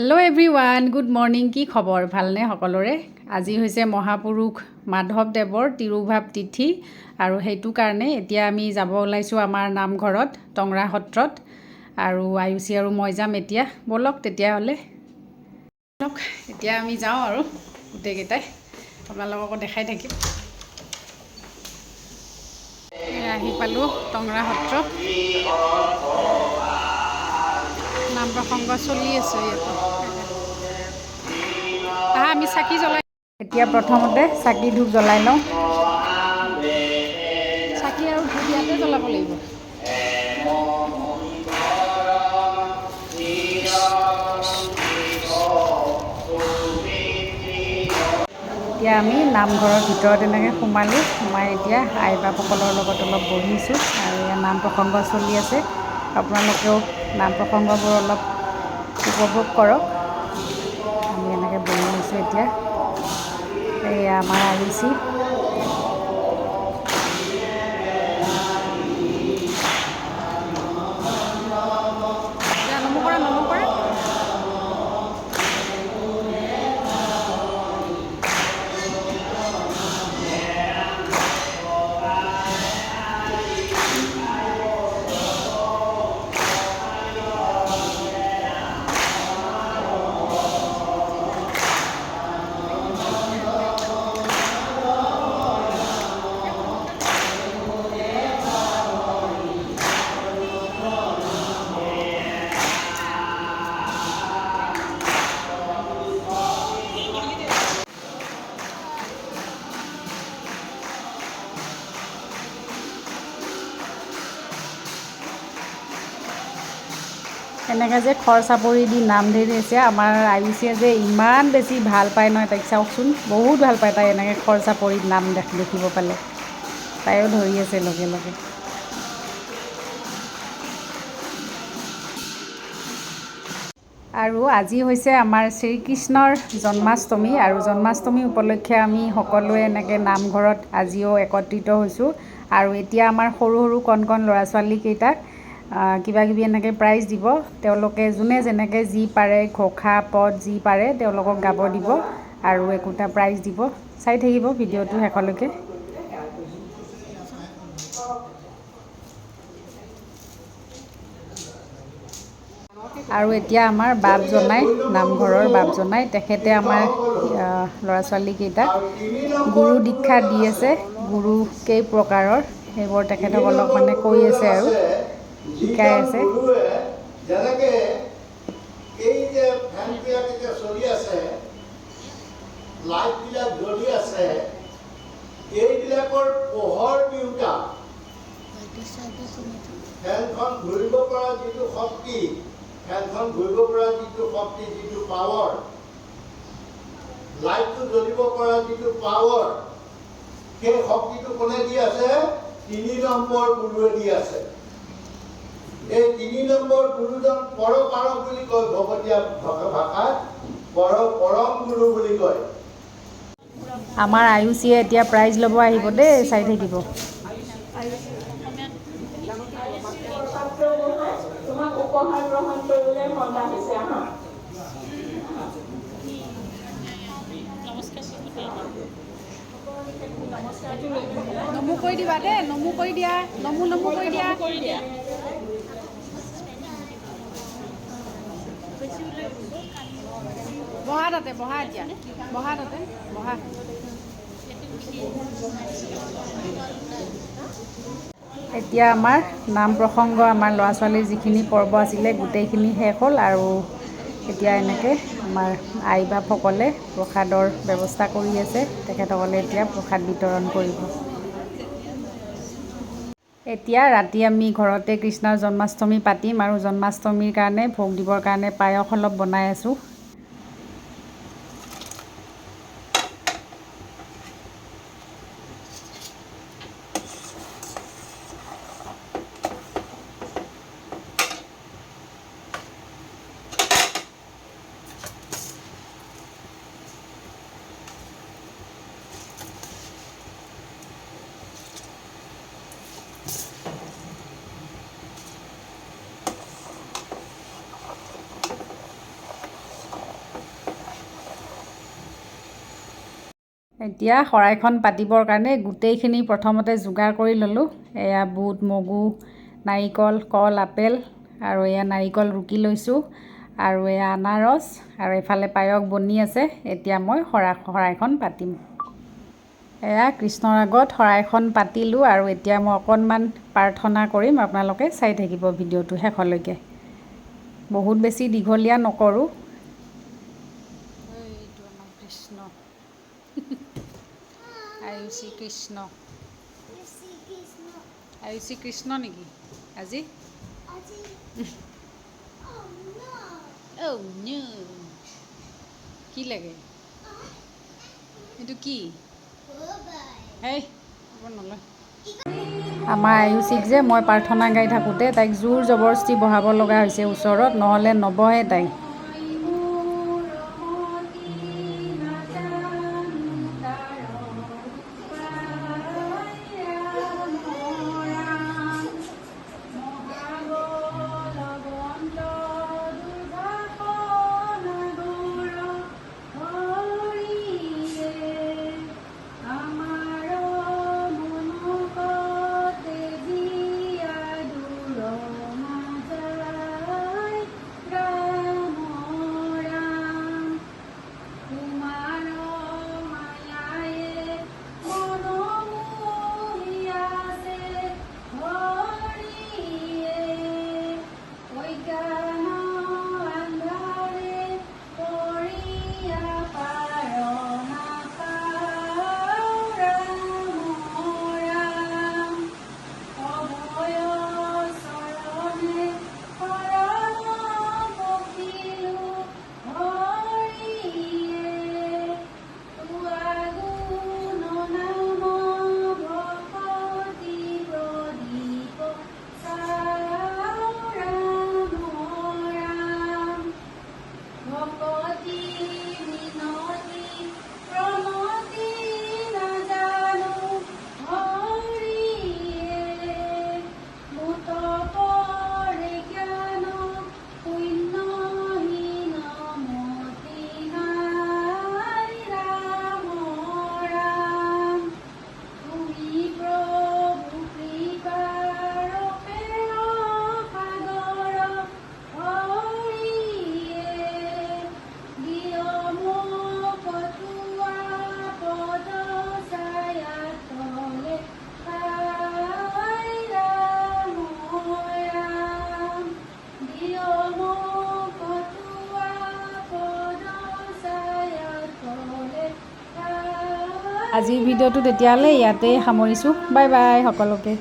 Hello' everyone, good morning. কি খবৰ? ভালনে সকলোৰে? আজি হৈছে মহাপুৰুষ মাধৱদেৱৰ তিৰুভাৱ তিথি আৰু সেইটো কাৰণে এতিয়া আমি যাব ওলাইছোঁ আমাৰ নামঘৰত টংৰা সত্ৰত। আৰু আয়ুষী আৰু মই যাম এতিয়া। ব'লক তেতিয়াহ'লে ব'লক এতিয়া আমি যাওঁ আৰু গোটেইকেইটাই আপোনালোককো দেখাই থাকিম। আহি পালোঁ টংৰা সত্ৰ। নাম প্ৰসংগ চলি আছে ইয়াতে। আমি চাকি জ্বলাই এতিয়া প্ৰথমতে চাকি ধূপ জ্বলাই লওঁ। চাকি আৰু ধূপ ইয়াতে জ্বলাব লাগিব। এতিয়া আমি নামঘৰৰ ভিতৰত এনেকৈ সোমালোঁ। সোমাই এতিয়া আই বাপসকলৰ লগত অলপ বহিছোঁ আৰু ইয়াৰ নাম প্ৰসংগ চলি আছে। আপোনালোকেও নাম প্ৰসংগবোৰ অলপ উপভোগ কৰক। আমি এনেকৈ বহি আছোঁ এতিয়া। এয়া আমাৰ আয়ুষী। এনেকৈ যে খৰ চাপৰি দি নাম ধৰি আছে। আমাৰ আয়ুষীয়ে যে ইমান বেছি ভাল পায় নহয়, তাইক চাওকচোন, বহুত ভাল পায় তাই এনেকৈ খৰ চাপৰিত নাম দেখিব পালে। তাইও ধৰি আছে লগে লগে। আৰু আজি হৈছে আমাৰ শ্ৰীকৃষ্ণৰ জন্মাষ্টমী আৰু জন্মাষ্টমী উপলক্ষে আমি সকলোৱে এনেকৈ নামঘৰত আজিও একত্ৰিত হৈছোঁ। আৰু এতিয়া আমাৰ সৰু সৰু কণ কণ ল'ৰা ছোৱালীকেইটাক কিবা কিবি এনেকৈ প্ৰাইজ দিব। তেওঁলোকে যোনে যেনেকৈ যি পাৰে ঘোষা পদ যি পাৰে তেওঁলোকক গাব দিব আৰু একোটা প্ৰাইজ দিব। চাই থাকিব ভিডিঅ'টো শেষলৈকে। আৰু এতিয়া আমাৰ বাপ জনাই, নামঘৰৰ বাপ জনাই, তেখেতে আমাৰ ল'ৰা ছোৱালীকেইটাক গুৰু দীক্ষা দি আছে। গুৰু কেই প্ৰকাৰৰ সেইবোৰ তেখেতসকলক মানে কৈ আছে আৰু শিকাই আছে। যেনেকৈ এই যে ফেনবিলাক এতিয়া চলি আছে, লাইটবিলাক জ্বলি আছে, এইবিলাকৰ পোহৰ দিওঁতা ফেনখন ঘূৰিব পৰা যিটো শক্তি, ফেনখন ঘূৰিব পৰা যিটো শক্তি, যিটো পাৱাৰ, লাইটটো জ্বলিব পৰা যিটো পাৱাৰ, সেই শক্তিটো কোনে দি আছে? ৩ নম্বৰ গুৰুৱে দি আছে। এই ৩ নম্বৰ গুৰুজন পৰপাৰক বুলি কয়। ভকতীয়া ভাষাত পৰম গুৰু বুলি কয়। আমাৰ আয়ুষীয়ে এতিয়া প্ৰাইজ ল'ব আহিব দেই, চাই থাকিব। তোমাক উপহাৰ গ্ৰহণ কৰিবলৈ মতা হৈছে। নমু কৰি দিবা দেই, নমু কৰি দিয়া, নমু কৰি দিয়া। বহা তাতে, বহা এতিয়া, বহা তাতে, বহা। এতিয়া আমাৰ নাম প্ৰসংগ, আমাৰ ল'ৰা ছোৱালীৰ যিখিনি পৰ্ব আছিলে গোটেইখিনি শেষ হ'ল। আৰু এতিয়া এনেকৈ আমাৰ আই বাপসকলে প্ৰসাদৰ ব্যৱস্থা কৰি আছে। তেখেতসকলে এতিয়া প্ৰসাদ বিতৰণ কৰিব। এতিয়া ৰাতি আমি ঘৰতে কৃষ্ণৰ জন্মাষ্টমী পাতিম আৰু জন্মাষ্টমীৰ কাৰণে ভোগ দিবৰ কাৰণে পায়স অলপ বনাই আছোঁ। এতিয়া শৰাইখন পাতিবৰ কাৰণে গোটেইখিনি প্ৰথমতে যোগাৰ কৰি ল'লোঁ। এয়া বুট, মগু, নাৰিকল, কল, আপেল আৰু এয়া নাৰিকল ৰুকি লৈছোঁ আৰু এয়া আনাৰস আৰু এফালে পায়স বনি আছে। এতিয়া মই শৰাইখন পাতিম। এয়া কৃষ্ণৰ আগত শৰাইখন পাতিলোঁ আৰু এতিয়া মই অকণমান প্ৰাৰ্থনা কৰিম। আপোনালোকে চাই থাকিব ভিডিঅ'টো শেষলৈকে। বহুত বেছি দীঘলীয়া নকৰোঁ। এইটো আমাৰ কৃষ্ণ আয়ুষী কৃষ্ণ আয়ুষী কৃষ্ণ নেকি আজি? কি লাগে এইটো? কি হেই নলয়। আমাৰ আয়ুষীক যে মই প্ৰাৰ্থনা গাই থাকোঁতে তাইক জোৰ জবৰদস্তি বহাব লগা হৈছে ওচৰত, নহ'লে নবহে তাই। আজিৰ ভিডিঅ'টো তেতিয়াহ'লে ইয়াতেই সামৰিছোঁ। বাই বাই সকলোকে।